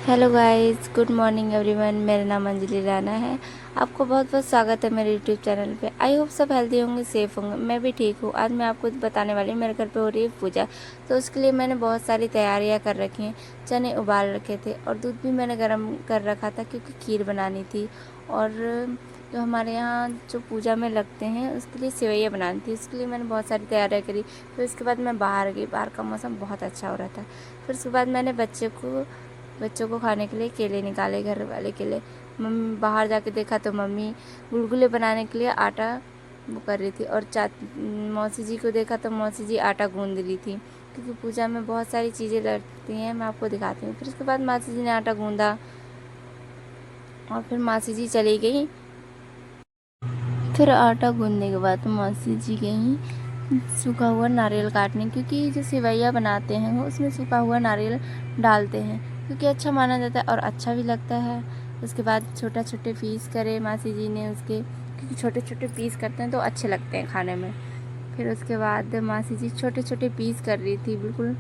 Hello guys, good morning everyone. मेरा नाम अंजलि राणा है। आपको बहुत बहुत स्वागत है मेरे यूट्यूब चैनल पे। आई होप सब हेल्दी होंगे, सेफ होंगे। मैं भी ठीक हूँ। आज मैं आपको बताने वाली हूँ, मेरे घर पे हो रही है पूजा। तो उसके लिए मैंने बहुत सारी तैयारियाँ कर रखी हैं। चने उबाल रखे थे और दूध भी मैंने गर्म कर रखा था क्योंकि खीर बनानी थी। और जो हमारे यहाँ जो पूजा में लगते हैं उसके लिए सेवइयाँ बनानी थी। उसके लिए मैंने बहुत सारी तैयारियाँ करी। फिर उसके बाद मैं बाहर गई। बाहर का मौसम बहुत अच्छा हो रहा था। फिर उसके बाद मैंने बच्चों को खाने के लिए केले निकाले, घर वाले केले। मम्मी बाहर जाके देखा तो मम्मी गुलगुले बनाने के लिए आटा वो कर रही थी। और मौसी जी को देखा तो मौसी जी आटा गूंद रही थी क्योंकि पूजा में बहुत सारी चीज़ें लगती हैं। मैं आपको दिखाती हूँ। फिर उसके बाद मासी जी ने आटा गूंदा और फिर मासी जी चली गई। फिर आटा गूंदने के बाद मौसी जी गई सूखा हुआ नारियल काटने, क्योंकि जो सेवइयाँ बनाते हैं वो उसमें सूखा हुआ नारियल डालते हैं क्योंकि अच्छा माना जाता है और अच्छा भी लगता है। उसके बाद छोटे छोटे पीस करे मासी जी ने उसके, क्योंकि छोटे छोटे पीस करते हैं तो अच्छे लगते हैं खाने में। फिर उसके बाद मासी जी छोटे छोटे पीस कर रही थी, बिल्कुल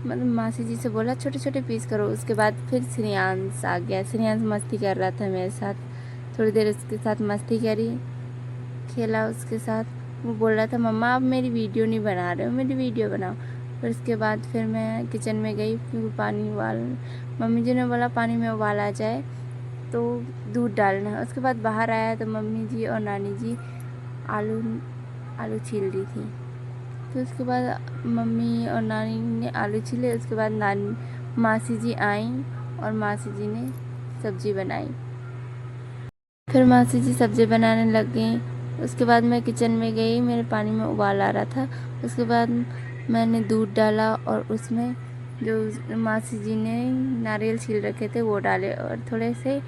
मतलब मासी जी से बोला छोटे छोटे पीस करो। उसके बाद फिर श्रेयांश आ गया। श्रेयांश मस्ती कर रहा था मेरे साथ, थोड़ी देर उसके साथ मस्ती करी, खेला उसके साथ। वो बोल रहा था मम्मा आप मेरी वीडियो नहीं बना रहे हो, मेरी वीडियो बनाओ। फिर उसके बाद फिर मैं किचन में गई क्योंकि पानी उबाल, मम्मी जी ने बोला पानी में उबाल आ जाए तो दूध डालना है। उसके बाद बाहर आया तो मम्मी जी और नानी जी आलू आलू छील रही थी। फिर उसके बाद मम्मी और नानी ने आलू छीले। उसके बाद नानी मासी जी आई और मासी जी ने सब्जी बनाई। फिर मासी जी सब्जी बनाने लग गई। उसके बाद मैं किचन में गई, मेरे पानी में उबाल आ रहा था। उसके बाद मैंने दूध डाला और उसमें जो मासी जी ने नारियल छील रखे थे वो डाले और थोड़े से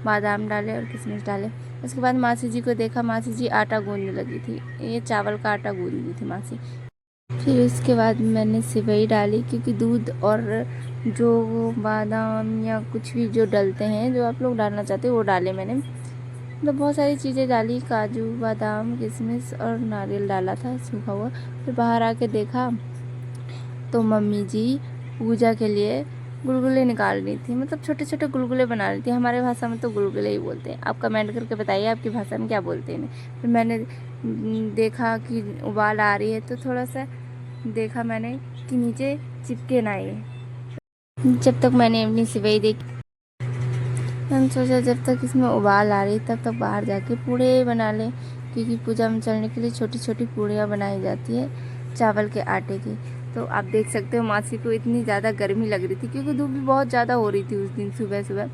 बादाम डाले और किशमिश डाले। उसके बाद मासी जी को देखा, मासी जी आटा गूंदने लगी थी। ये चावल का आटा गूंद रही थी मासी। फिर उसके बाद मैंने सेवई डाली क्योंकि दूध और जो बादाम या कुछ भी जो डलते हैं, जो आप लोग डालना चाहते हो वो डाले मैंने। मतलब बहुत सारी चीज़ें डाली, काजू बादाम किशमिश और नारियल डाला था सूखा हुआ। फिर बाहर आके देखा तो मम्मी जी पूजा के लिए गुलगुले निकाल रही थी, मतलब छोटे छोटे गुलगुले बना रही थी। हमारे भाषा में तो गुलगुले ही बोलते हैं। आप कमेंट करके बताइए आपकी भाषा में क्या बोलते हैं इन्हें। फिर मैंने देखा कि उबाल आ रही है तो थोड़ा सा देखा मैंने कि नीचे चिपके ना ये। जब तक मैंने अपनी सेवई देखी, मैंने सोचा जब तक इसमें उबाल आ रही तब तक बाहर जाके पूड़े बना लें, क्योंकि पूजा में चढ़ने के लिए छोटी छोटी पूड़ियाँ बनाई जाती है चावल के आटे की। तो आप देख सकते हो मासी को इतनी ज़्यादा गर्मी लग रही थी क्योंकि धूप भी बहुत ज़्यादा हो रही थी उस दिन सुबह सुबह।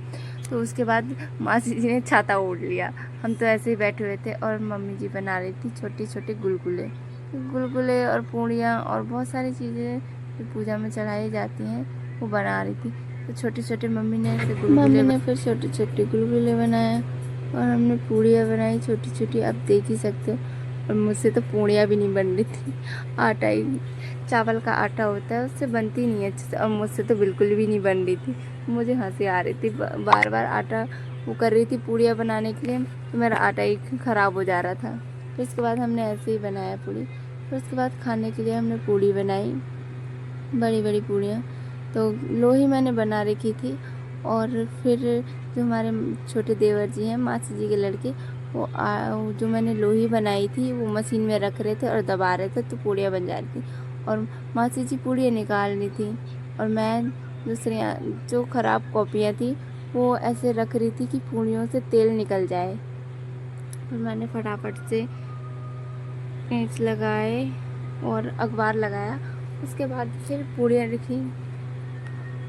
तो उसके बाद मासी जी ने छाता ओढ़ लिया। हम तो ऐसे ही बैठे हुए थे और मम्मी जी बना रही थी छोटे छोटे गुलगुले गुलगुले और पूड़ियाँ और बहुत सारी चीज़ें जो पूजा में चढ़ाई जाती हैं वो बना रही थी। तो छोटे छोटे मम्मी ने ऐसे मम्मी ने फिर छोटे छोटे गुलगुले बनाए और हमने पूड़ियाँ बनाई छोटी छोटी, आप देख ही सकते हो। और मुझसे तो पूड़ियाँ भी नहीं बन रही थी, आटा ही, चावल का आटा होता है उससे बनती नहीं है अच्छे से, और मुझसे तो बिल्कुल भी नहीं बन रही थी। मुझे हंसी आ रही थी, बार बार आटा वो कर रही थी पूड़ियाँ बनाने के लिए तो मेरा आटा ही ख़राब हो जा रहा था। फिर उसके बाद हमने ऐसे ही बनाया पूड़ी। फिर उसके बाद खाने के लिए हमने पूड़ी बनाई, बड़ी बड़ी पूड़ियाँ। तो लोही मैंने बना रखी थी। और फिर जो हमारे छोटे देवर जी हैं, मासी जी के लड़के, वो जो मैंने लोही बनाई थी वो मशीन में रख रहे थे और दबा रहे थे तो पूड़ियाँ बन जा रही थी। और मासी जी पूड़ियाँ निकाल रही थी और मैं दूसरी जो ख़राब कॉपियाँ थी वो ऐसे रख रही थी कि पूड़ियों से तेल निकल जाए। और मैंने फटाफट से पेंच लगाए और अखबार लगाया। उसके बाद फिर पूड़ियाँ रखी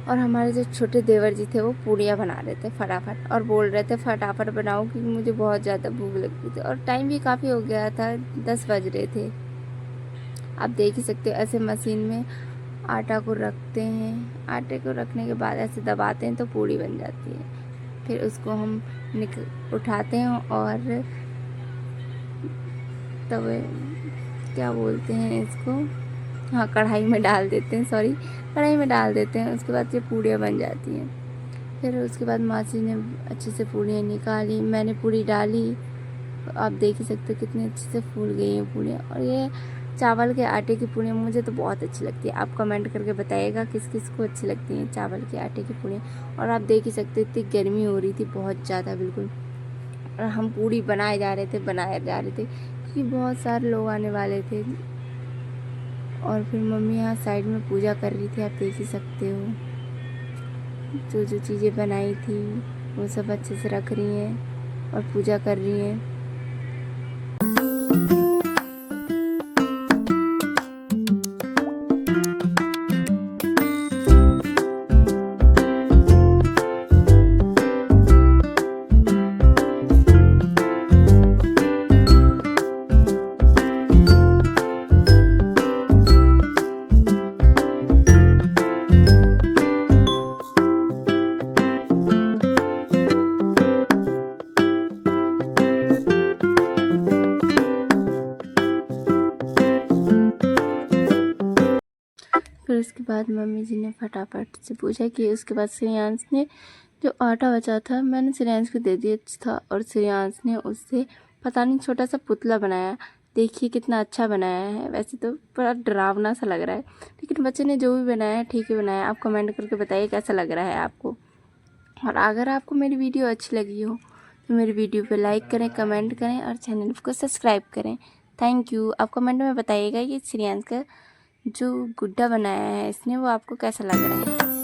और हमारे जो छोटे देवर जी थे वो पूड़ियाँ बना रहे थे फटाफट और बोल रहे थे फटाफट बनाओ क्योंकि मुझे बहुत ज़्यादा भूख लग रही थी और टाइम भी काफ़ी हो गया था, 10 बज रहे थे। आप देख ही सकते हो ऐसे मशीन में आटा को रखते हैं, आटे को रखने के बाद ऐसे दबाते हैं तो पूड़ी बन जाती है। फिर उसको हम उठाते हैं और तवे, क्या बोलते हैं इसको, हाँ कढ़ाई में डाल देते हैं, सॉरी कढ़ाई में डाल देते हैं। उसके बाद ये पूड़ियाँ बन जाती हैं। फिर उसके बाद मासी ने अच्छे से पूड़ियाँ निकाली, मैंने पूड़ी डाली। आप देख ही सकते हो कितनी अच्छे से फूल गई हैं पूड़ियाँ। और ये चावल के आटे की पूड़ियाँ मुझे तो बहुत अच्छी लगती है। आप कमेंट करके बताइएगा किस किस को अच्छी लगती हैं चावल के आटे की पूड़ियाँ। और आप देख ही सकते इतनी गर्मी हो रही थी बहुत ज़्यादा बिल्कुल, और हम पूड़ी बनाए जा रहे थे क्योंकि बहुत सारे लोग आने वाले थे। और फिर मम्मी यहाँ साइड में पूजा कर रही थी, आप देख ही सकते हो। जो जो चीज़ें बनाई थी वो सब अच्छे से रख रही हैं और पूजा कर रही हैं। फिर उसके बाद मम्मी जी ने फटाफट से पूछा कि उसके बाद श्रेयांश ने जो आटा बचा था मैंने श्रेयांश को दे दिया था, और श्रेयांश ने उससे पता नहीं छोटा सा पुतला बनाया। देखिए कितना अच्छा बनाया है। वैसे तो बड़ा डरावना सा लग रहा है, लेकिन बच्चे ने जो भी बनाया है ठीक ही बनाया। आप कमेंट करके बताइए कैसा लग रहा है आपको। और अगर आपको मेरी वीडियो अच्छी लगी हो तो मेरी वीडियो पे लाइक करें, कमेंट करें और चैनल को सब्सक्राइब करें। Thank you. आप कमेंट में बताइएगा कि श्रेयांश का जो गुड्डा बनाया है इसने वो आपको कैसा लग रहा है।